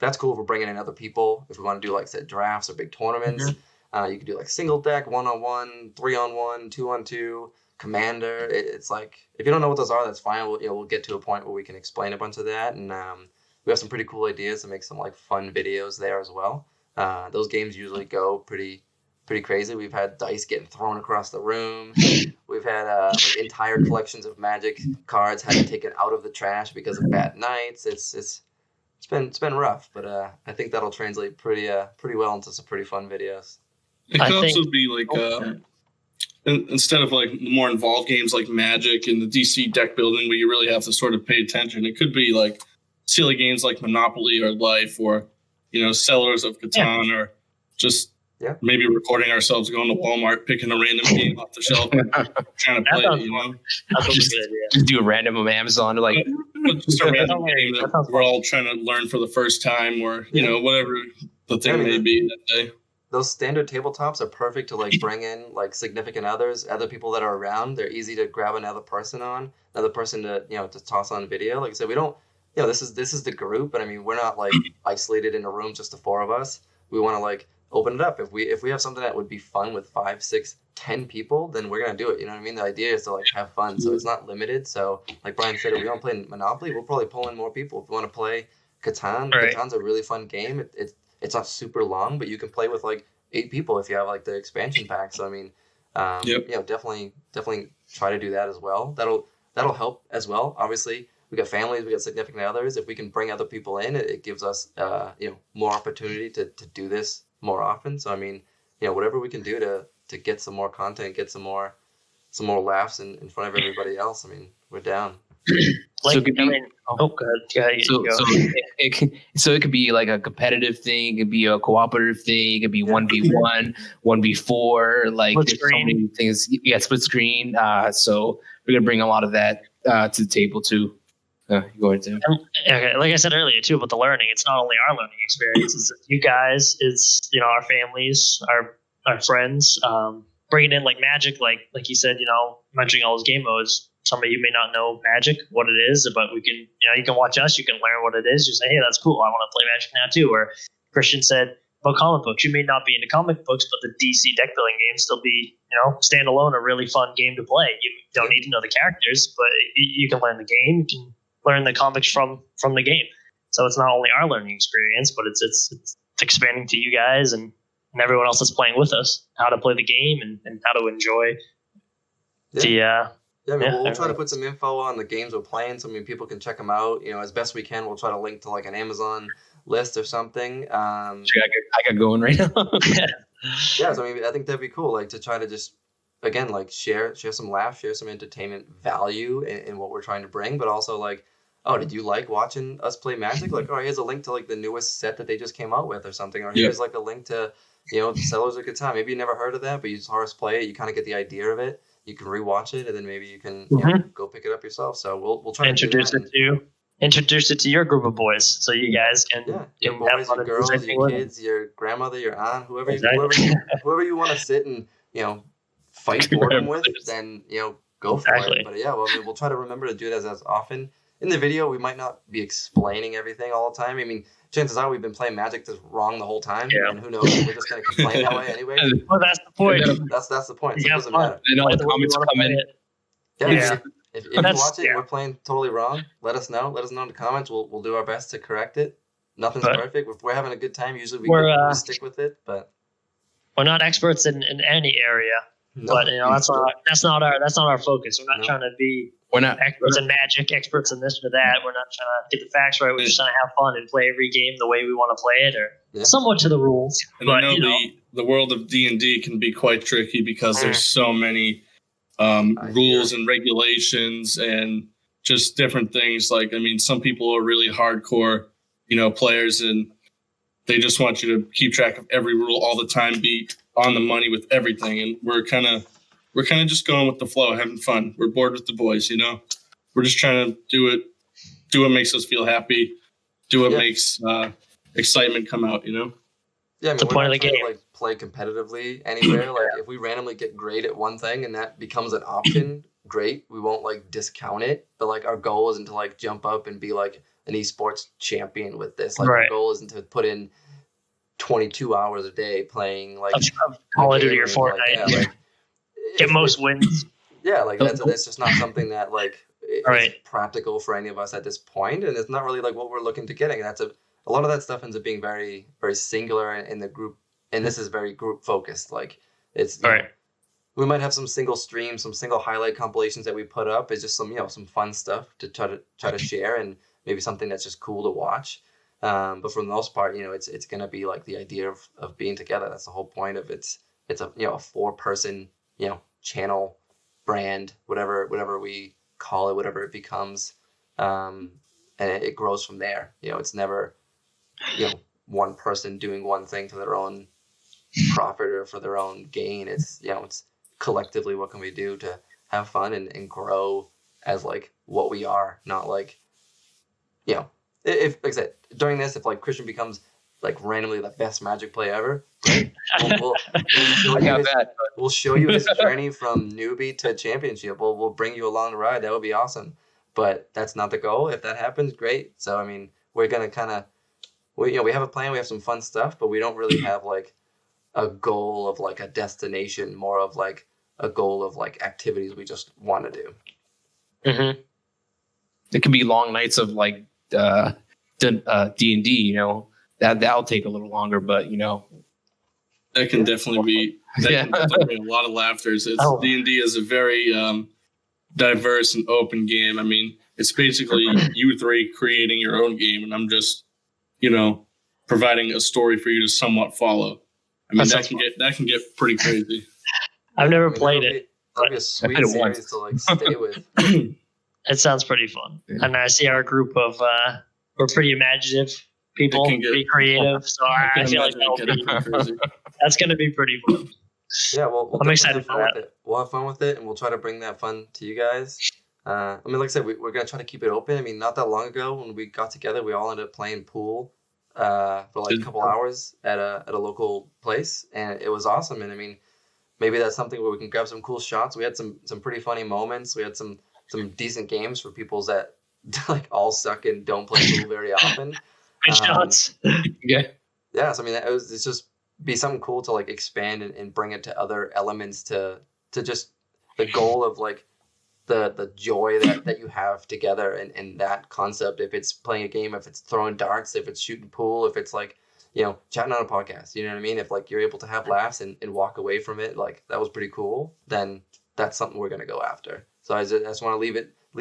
That's cool if we're bringing in other people. If we want to do like said drafts or big tournaments, you can do like single deck, 1-on-1, 3-on-1, 2-on-2. Commander. It's like if you don't know what those are, that's fine. We'll get to a point where we can explain a bunch of that, and we have some pretty cool ideas to make some like fun videos there as well. Those games usually go pretty crazy. We've had dice getting thrown across the room. We've had like entire collections of Magic cards had to take it out of the trash because of bad nights. It's been rough, but I think that'll translate pretty well into some pretty fun videos. It could also be like instead of like more involved games like Magic and the DC deck building where you really have to sort of pay attention. It could be like silly games like Monopoly or Life or, you know, Settlers of Catan or just maybe recording ourselves going to Walmart, picking a random game off the shelf and trying to play it, you know? That's a Just, good idea. just do a random on Amazon, like Just a random game that we're all trying to learn for the first time or, you know, whatever the thing may be that day. Those standard tabletops are perfect to like bring in like significant others, other people that are around. They're easy to grab another person to, you know, to toss on video. Like I said, we don't, you know, this is the group, but I mean, we're not like isolated in a room, just the four of us. We want to like open it up. If we have something that would be fun with 5, 6, 10 people, then we're going to do it. You know what I mean? The idea is to like have fun. So it's not limited. So like Brian said, if we don't play Monopoly, we'll probably pull in more people. If we want to play Catan, Right. Catan's a really fun game. It's not super long, but you can play with like 8 people if you have like the expansion pack. So I mean, you know, definitely try to do that as well. That'll help as well. Obviously, we got families, we got significant others. If we can bring other people in, it gives us you know, more opportunity to do this more often. So I mean, you know, whatever we can do to get some more content, get some more laughs in front of everybody else. I mean, we're down. Like, So it could be- I mean, go ahead. So it could be like a competitive thing. It could be a cooperative thing. It could be 1v1, 1v4. Like Split there's so screen. many things. Yeah, split screen. So we're gonna bring a lot of that to the table too. Go ahead, Tim. Okay, like I said earlier too, about the learning, it's not only our learning experience, it's you guys, it's, you know, our families, our friends, bringing in like Magic, like you said, you know, mentioning all those game modes. Some of you may not know Magic, what it is, but we can, you know, you can watch us, you can learn what it is. You say, hey, that's cool, I want to play Magic now too. Or Christian said about comic books, you may not be into comic books, but the DC deck building game still be, you know, standalone, a really fun game to play. You don't need to know the characters, but you can learn the game, you can learn the comics from the game. So it's not only our learning experience, but it's expanding to you guys and everyone else that's playing with us how to play the game and how to enjoy the Yeah, I mean, Yeah, we'll try to put some info on the games we're playing, so I mean, people can check them out. You know, as best we can, we'll try to link to like an Amazon list or something. I got going right now. Yeah, so I mean, I think that'd be cool, like to try to just again like share some laughs, share some entertainment value in what we're trying to bring, but also like, oh, did you like watching us play Magic? Like, oh, here's a link to like the newest set that they just came out with or something, or here's like a link to, you know, Settlers of Catan. Maybe you never heard of that, but you saw us play it. You kind of get the idea of it. You can rewatch it, and then maybe you can you know, go pick it up yourself. So we'll try introduce to do introduce it to your group of boys, so you guys can your can boys, have fun your and do girls, something your with it. kids, your grandmother, your aunt, whoever Exactly. whoever you want to sit and, you know, fight boredom with, then, you know, go for Exactly. it. But yeah, well, I mean, we'll try to remember to do it as often. In the video, we might not be explaining everything all the time. I mean, chances are we've been playing Magic just wrong the whole time, and who knows? We're just going to complain that way anyway. Well, that's the point. That's the point. So Yeah, it doesn't fun. matter. And all Play the the way you comments wanna come play in. it. Yeah. Yeah. If you That's- watch it, yeah. and we're playing totally wrong. Let us know. Let us know in the comments. We'll do our best to correct it. Nothing's But- perfect. If we're having a good time, usually we stick with it. But We're not experts in any area, no, but you know that's not our focus. We're not No. trying to be We're not. experts in Magic, experts in this or that. We're not trying to get the facts right. We're just trying to have fun and play every game the way we want to play it, or Yeah. somewhat to the rules. And But I know you know, the world of D&D can be quite tricky because there's so many hear. rules and regulations and just different things. Like, I mean, some people are really hardcore, you know, players, and they just want you to keep track of every rule all the time, be on the money with everything. And we're kind of just going with the flow, having fun. We're bored with the boys, you know. We're just trying to do what makes us feel happy, do what makes excitement come out, you know. Yeah, I mean, the we're point not of the trying game. to, like, play competitively anywhere. Like, if we randomly get great at one thing and that becomes an option, great. We won't like discount it. But like, our goal isn't to like jump up and be like an esports champion with this. Like, Right. our goal isn't to put in 22 hours a day playing like of Call of a Duty game or Fortnite, like, get most wins. yeah, like that's just not something that like Right. it's practical for any of us at this point, and it's not really like what we're looking to getting. That's a lot of that stuff ends up being very, very singular in the group, and this is very group focused. Like it's Right. we might have some single streams, some single highlight compilations that we put up. It's just some some fun stuff to try to share, and maybe something that's just cool to watch. But for the most part, it's gonna be like the idea of being together. That's the whole point of it's a a 4-person channel, brand, whatever we call it, whatever it becomes, and it grows from there. It's never one person doing one thing for their own profit or for their own gain. It's it's collectively what can we do to have fun and grow as like what we are, not like if like I said during this, if like Christian becomes like randomly the best Magic player ever, great. We'll show you his journey from newbie to championship. We'll bring you along the ride. That would be awesome. But that's not the goal. If that happens, great. So I mean, we're gonna kind of we have a plan. We have some fun stuff, but we don't really have like a goal of like a destination. More of like a goal of like activities we just want to do. Mm-hmm. It could be long nights of like D&D. That'll take a little longer, but that can definitely be a lot of laughters. D&D is a very diverse and open game. I mean, it's basically you three creating your own game, and I'm just providing a story for you to somewhat follow. I mean, that can get pretty crazy. I've never played it. That'd be a sweet series to like stay with. It sounds pretty fun, and I see our group of we're pretty imaginative people, pretty creative. So I feel like that's going to be pretty fun. Yeah, well, I'm excited for that. We'll have fun with it, and we'll try to bring that fun to you guys. I mean, like I said, we're gonna try to keep it open. I mean, not that long ago when we got together, we all ended up playing pool for like a couple hours at a local place, and it was awesome. And I mean, maybe that's something where we can grab some cool shots. We had some pretty funny moments. We had some decent games for people that like all suck and don't play pool very often. Good shots. Yeah. Yeah. So I mean, it's just be something cool to like expand and bring it to other elements to just the goal of like the joy that you have together and that concept. If it's playing a game, if it's throwing darts, if it's shooting pool, if it's like chatting on a podcast, you know what I mean? If like you're able to have laughs and walk away from it like that was pretty cool, then that's something we're gonna go after. So I just want to leave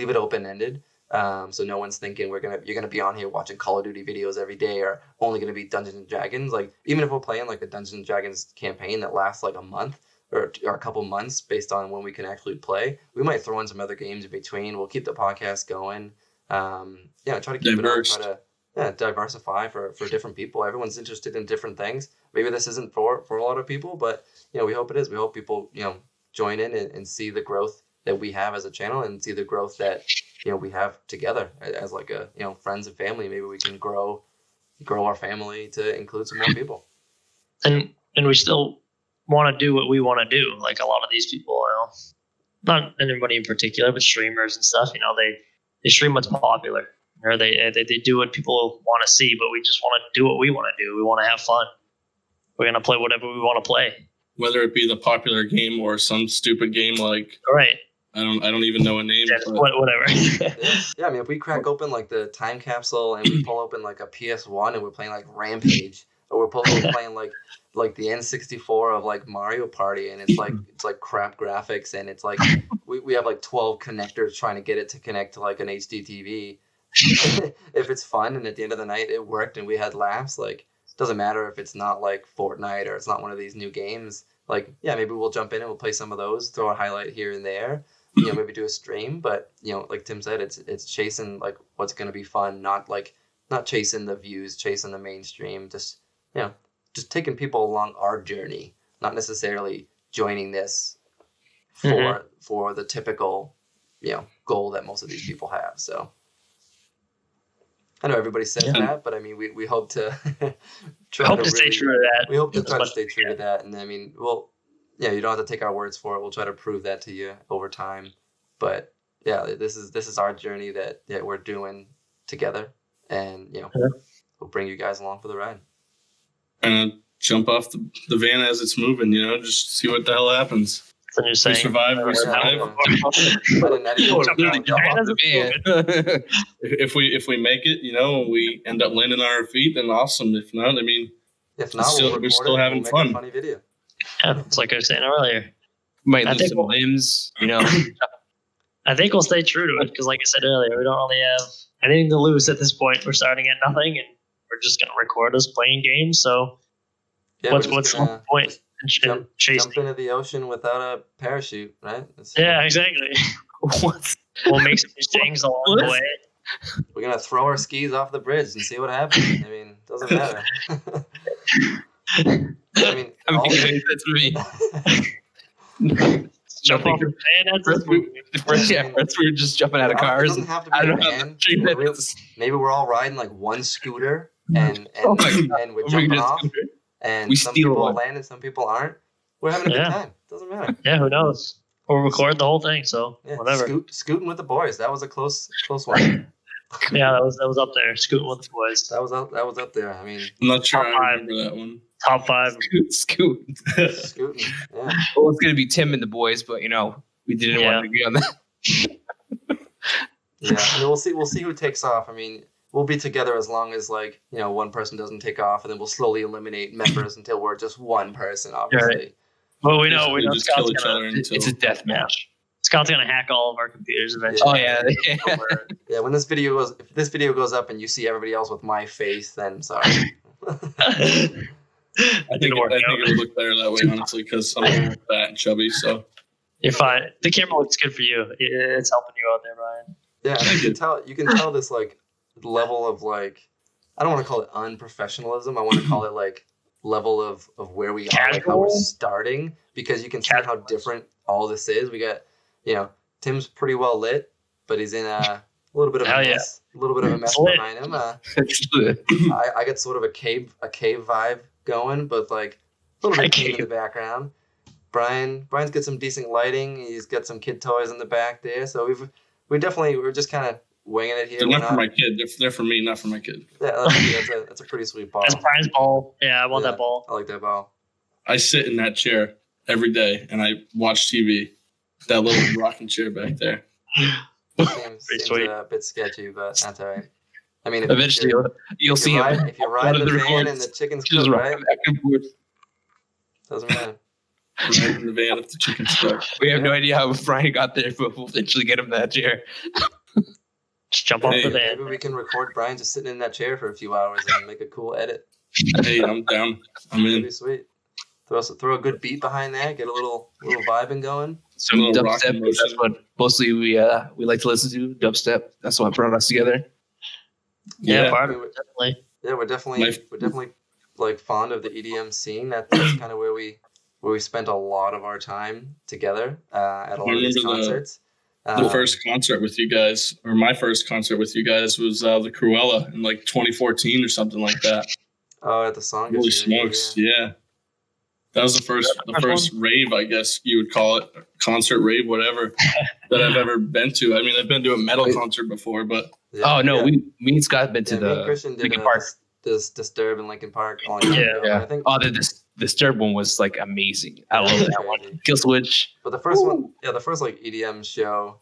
it open ended. So no one's thinking you're gonna be on here watching Call of Duty videos every day or only gonna be Dungeons and Dragons. Like even if we're playing like a Dungeons and Dragons campaign that lasts like a month or a couple months based on when we can actually play, we might throw in some other games in between. We'll keep the podcast going. Try to keep diverse. it on, try to diversify for different people. Everyone's interested in different things. Maybe this isn't for a lot of people, but we hope it is. We hope people join in and see the growth that we have as a channel and see the growth that we have together as like a friends and family. Maybe we can grow our family to include some more people. And we still want to do what we want to do. Like a lot of these people, not anybody in particular, but streamers and stuff. They stream what's popular, or they do what people want to see. But we just want to do what we want to do. We want to have fun. We're gonna play whatever we want to play, whether it be the popular game or some stupid game like. All right. I don't even know a name. Whatever. Yeah, I mean, if we crack open like the time capsule and we pull open like a PS1 and we're playing like Rampage, or we're playing like the N64 of like Mario Party, and it's like crap graphics, and it's like we have like 12 connectors trying to get it to connect to like an HD TV. If it's fun and at the end of the night it worked and we had laughs, like it doesn't matter if it's not like Fortnite or it's not one of these new games. Like maybe we'll jump in and we'll play some of those, throw a highlight here and there. Maybe do a stream, but like Tim said, it's chasing like what's going to be fun, not chasing the views, chasing the mainstream, just taking people along our journey, not necessarily joining this for the typical goal that most of these people have. So I know everybody says that, but I mean we hope to stay true to that. We hope to try to stay true to that, and I mean you don't have to take our words for it. We'll try to prove that to you over time. But this is our journey that we're doing together, and we'll bring you guys along for the ride. And jump off the van as it's moving, just see what the hell happens. It's a new We saying. survive. We survive. I didn't Oh, jump literally out. jump off the van. If we make it, we end up landing on our feet, then awesome. If not, I mean, If not, Still- we'll we're record still it. having We'll fun. make a funny video. Yeah, it's like I was saying earlier. Might I lose think some we'll- limbs, I think we'll stay true to it because, like I said earlier, we don't really have anything to lose at this point. We're starting at nothing, and we're just going to record us playing games. So, Yeah, what's we're just the gonna point just in jump chasing? into the ocean without a parachute, right? Yeah, exactly. What? We'll make some things along the way. We're gonna throw our skis off the bridge and see what happens. I mean, doesn't matter. I mean, I all- mean, that's me. Jump off the van at this First we, first, yeah, I mean, first we were just jumping out of It cars. doesn't have to I be a don't know. van. 3 Maybe, minutes. maybe we're all riding like one scooter and Oh my and we're We're jumping gonna off, scooter. and We some steal people one. land and some people aren't. We're having a good Yeah. time. Doesn't matter. Yeah, who knows? We'll record the whole thing, so Yeah, whatever. scooting with the boys. That was a close one. Yeah, that was up there. Scooting with the boys. That was up there. I mean, I'm not sure Top I five. remember that one. Top 5. Scoot. scooting. Yeah. Well, it's gonna be Tim and the boys, but we didn't Yeah. want to agree on that. Yeah. I mean, we'll see who takes off. I mean, we'll be together as long as one person doesn't take off, and then we'll slowly eliminate members until we're just one person. Obviously. Well, we know Basically just Scott's kill each gonna, other until It's a death match. Scott's gonna hack all of our computers eventually. Oh yeah. Yeah. When if this video goes up and you see everybody else with my face, then sorry. I think it would look better that way, honestly, because I'm a little fat and chubby. So You're fine. The camera looks good for you. It's helping you out there, Brian. Yeah, and you can tell this level of I don't want to call it unprofessionalism. I want to call it level of where we are, how we're Casual? starting, because you can see how Casual. different all this is. We got Tim's pretty well lit, but he's in a little bit of Hell a yeah. mess. A little bit of a mess It's lit. behind him. I got sort of a cave vibe going, but a little A bit clean in the cave. background. Brian's got some decent lighting. He's got some kid toys in the back there. So we're just kind of winging it here. they're We're not for my kid. They're for me, not for my kid. Yeah, that's a pretty sweet ball. That's Brian's ball. Yeah, I want Yeah. that ball. I like that ball. I sit in that chair every day and I watch TV. That little rocking chair back there. Seems sweet. a bit sketchy, but that's all right. I mean, if Eventually, you'll see him. if you ride One of the the van and records the chicken's Just cooked, rocking right? back and forth. Doesn't matter. Right in the van if the chicken's stuck. We have no idea how Brian got there, but we'll eventually get him that chair. Just jump off Hey, the Maybe van. we can record Brian just sitting in that chair for a few hours and make a cool edit. Hey, I'm down. I'm That'd in. be sweet. Throw a good beat behind that. Get a little vibing going. Some Little rock dubstep. and motion. That's what mostly we like to listen to. Dubstep. That's what brought us together. Yeah, Yeah. part of it, definitely. Yeah, we're definitely fond of the EDM scene. That's kind of where we spent a lot of our time together at a lot of these remember concerts. The first concert with you guys, or my first concert with you guys, was the Cruella in 2014 or something like that. at the song. Holy smokes! Yeah, that was the first rave, I guess you would call it, concert rave, whatever, that I've ever been to. I mean, I've been to a metal concert before, but Oh no, me and Scott have been to me and the Christian did Linkin Park. this Disturb in Linkin Park. A long time ago. Yeah. I think. Oh, the Disturb one was amazing. I love that one. Crazy. Kill Switch. But the first one, the first EDM show.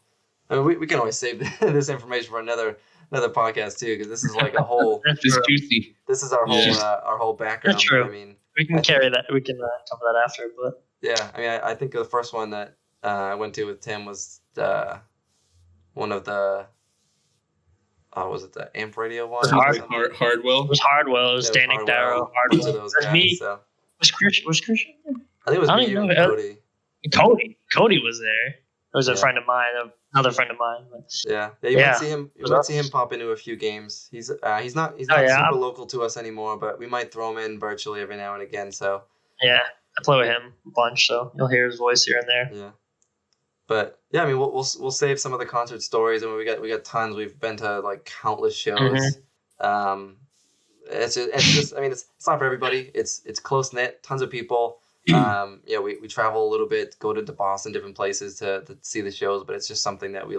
I mean, we can always save this information for another podcast too, because this is a whole. That's It's true. juicy. This is our whole Yeah. our whole background. That's true. I mean, We can carry that. We can cover that after. But yeah. I mean, I think the first one that I went to with Tim was one of the. Was it the Amp Radio one? Was Hard- Hardwell. it was Hardwell. It was Yeah, Dan Hardwell, Darrow. a bunch Hardwell. of those That's guys. me. So Was Christian? I think it was I don't me, you, even and know. Cody. Cody was there. It was a Yeah. friend of mine, another friend of mine. But Yeah, you Yeah. might see him. You Was might us. see him pop into a few games. He's not Oh, yeah. super local to us anymore, but we might throw him in virtually every now and again. So yeah, I play with him a bunch, so you'll hear his voice here and there. yeah, but yeah, I mean we'll save some of the concert stories, and we got tons. We've been to countless shows. Mhm. It's just I mean it's not for everybody. It's close knit, tons of people. We travel a little bit, go to Boston, different places to see the shows, but it's just something that we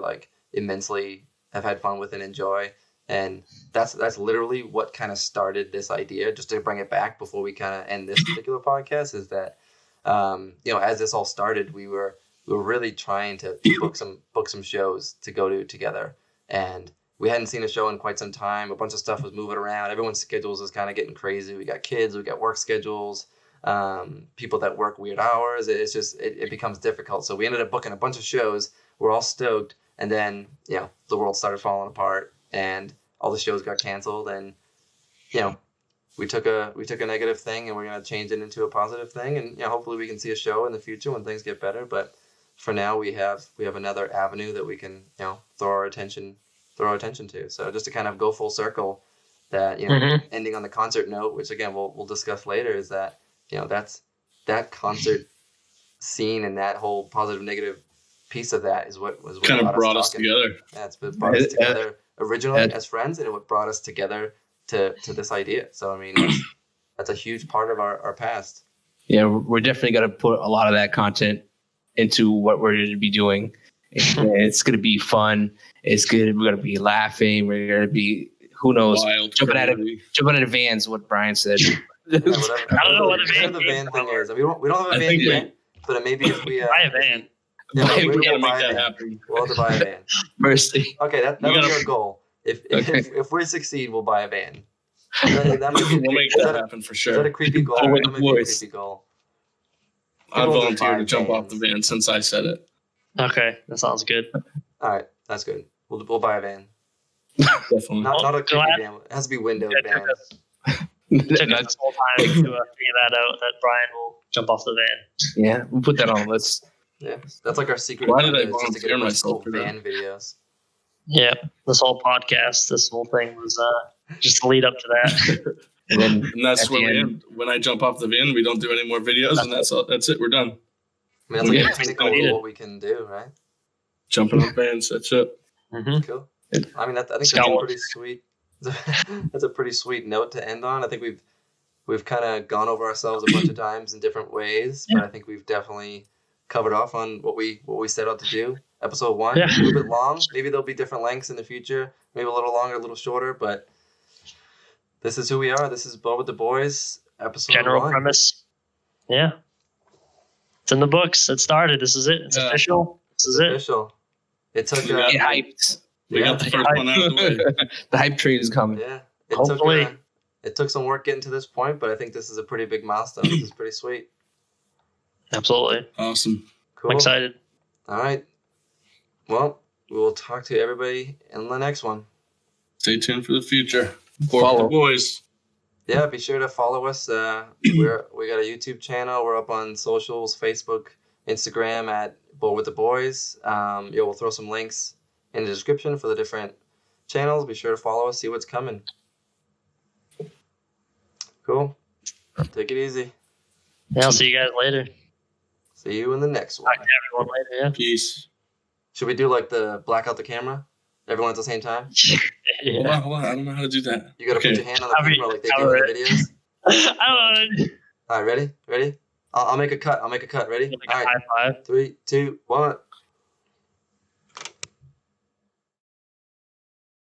immensely have had fun with and enjoy. And that's literally what kind of started this idea, just to bring it back before we kind of end this particular podcast, is that As this all started, we were really trying to book some shows to go to together, and we hadn't seen a show in quite some time. A bunch of stuff was moving around. Everyone's schedules was kind of getting crazy. We got kids, we got work schedules, people that work weird hours. It's just it becomes difficult. So we ended up booking a bunch of shows. We're all stoked, and then the world started falling apart, and all the shows got canceled, and we took a negative thing, and we're gonna change it into a positive thing, and hopefully we can see a show in the future when things get better. But for now, we have another avenue that we can throw our attention to. So just to kind of go full circle, that ending on the concert note, which again we'll discuss later, is that that's that concert scene and that whole positive negative piece of that is what kind of brought us together. Yeah, it's what brought us together originally as friends, and what brought us together to this idea. So I mean, that's a huge part of our past. Yeah, we're definitely going to put a lot of that content into what we're going to be doing. It's going to be fun. We're going to be laughing. We're going to be, who knows, Wild, jumping out of vans, what Brian said. Yeah, I don't know what a van thing is. I mean, we don't have a van yet, but maybe if we buy a van. We gotta make that happen. We'll have to buy a van. Mercy. Okay, that'll be our goal. If we succeed, we'll buy a van. That might be We'll make that happen for sure. Is that a creepy goal? Over That the might be a boys. creepy goal. I People volunteer to buy jump off vans. the van since I said it. Okay, that sounds good. All right, that's good. We'll buy a van. Definitely. Not a creepy glad- van. It has to be windowed It van. took us this whole time to figure that out, that Brian will jump off the van. Yeah, we'll put that on the list. Yeah, that's like our secret. Why did I agenda, is just to get volunteer a bunch of myself cool for that? van videos. Yeah, this whole podcast, this whole thing was just the lead up to that. And then And that's at where the we end- end. When I jump off the van, we don't do any more videos, and that's all. That's it. We're done. I mean, that's like Yeah. a pinnacle of what we can do, right? Jumping off vans. That's it. Mm-hmm. Cool. I mean, I think that's Scout a Wars. pretty sweet. That's a pretty sweet note to end on. I think we've kind of gone over ourselves a bunch of times in different ways, but I think we've definitely covered off on what we set out to do. Episode 1, Yeah. a little bit long. Maybe there'll be different lengths in the future. Maybe a little longer, a little shorter. But this is who we are. This is Bo with the Boys. Episode General 1. premise. Yeah. It's in the books. It started. This is it. It's Yeah. official. This is It's it. official. It took. We got get hyped. We got the first one out of the way. The hype train is coming. Yeah. Hopefully. It took some work getting to this point, but I think this is a pretty big milestone. This is pretty sweet. Absolutely. Awesome. Cool. I'm excited. All right. Well, we will talk to everybody in the next one. Stay tuned for the future. Follow. The boys. Yeah, be sure to follow us. We got a YouTube channel. We're up on socials, Facebook, Instagram at Bowl with the Boys. We'll throw some links in the description for the different channels. Be sure to follow us, see what's coming. Cool. Take it easy. Yeah, I'll see you guys later. See you in the next one. Talk to everyone later. Yeah. Peace. Should we do like the black out the camera? Everyone at the same time? Yeah. Hold on. I don't know how to do that. You gotta Okay. put your hand on the Cover- camera like they do cover in the videos. I don't know. All right, ready? Ready? I'll make a cut. I'll make a cut. Ready? Like All a right. high five. 3, 2, 1.